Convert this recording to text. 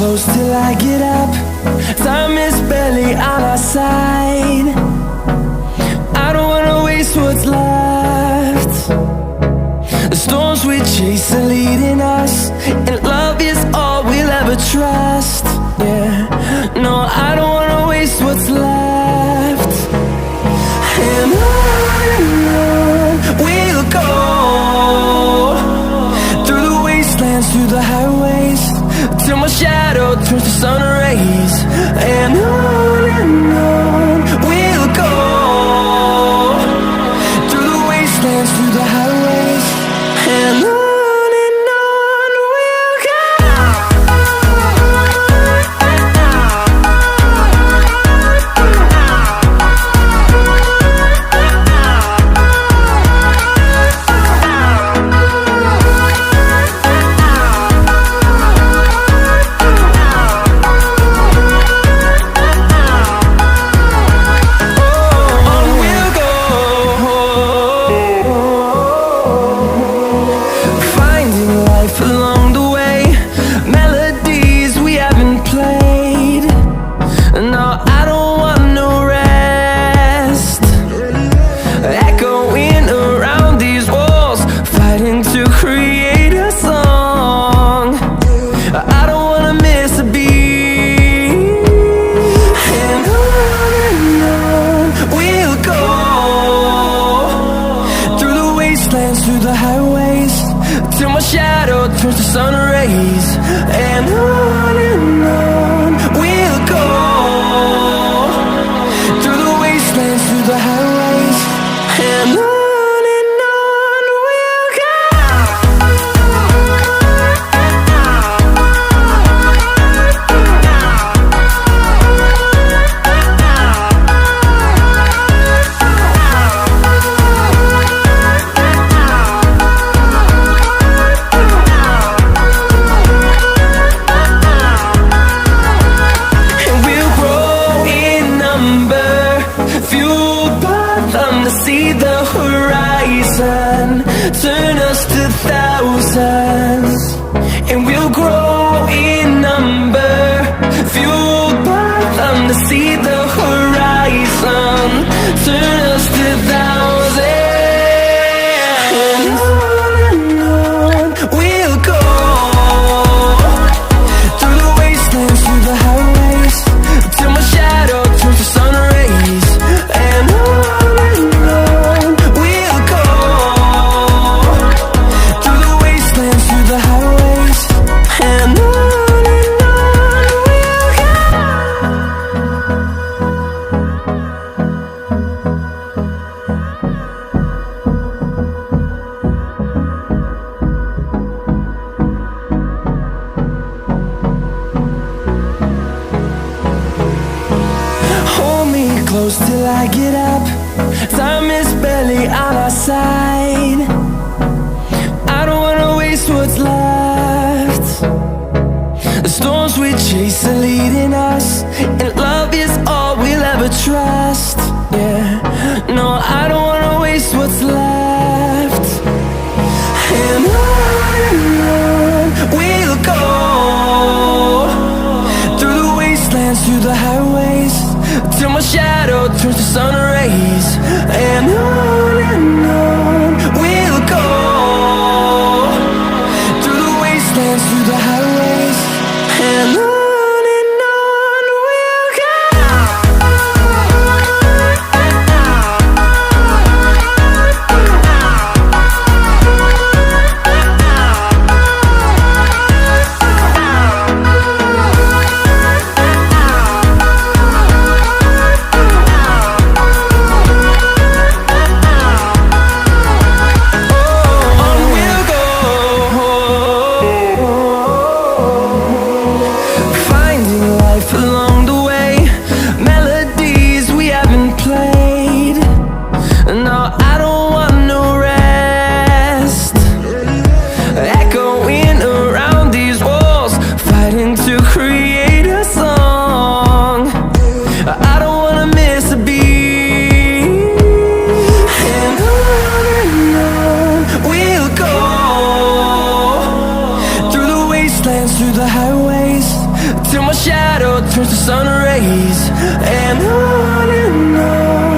close till I get up. Time is barely on our side. I don't wanna waste what's left. The storms we chase are leading us, and love is all we'll ever trust. Yeah, no, I don't wanna waste what's left. And on we'll go, through the wastelands, through the highways, till my shadow turns to sun rays. And on we'll go, through the wastelands, through the highways, and on we'll go. Through the highways, till my shadow turns to sun rays. And on we'll go, through the wastelands, through the highways, and on we'll go. See the horizon, turn us to thousands, and we'll grow in number, fueled by them to see the horizon, turn us to thousands. And on we'll go, through the wastelands, through the highways, till my shadow turns to sun rays. And close till I get up. Time is barely on our side. I don't wanna waste what's left. The storms we chase are leading us, and love is all we'll ever trust. Yeah, no, I don't wanna waste what's left. And on we'll go, through the wastelands, through the highways, till my shadow turns to sun rays. And on we'll go, through the wastelands, through the highways, and on. till my shadow turns to sun rays. And on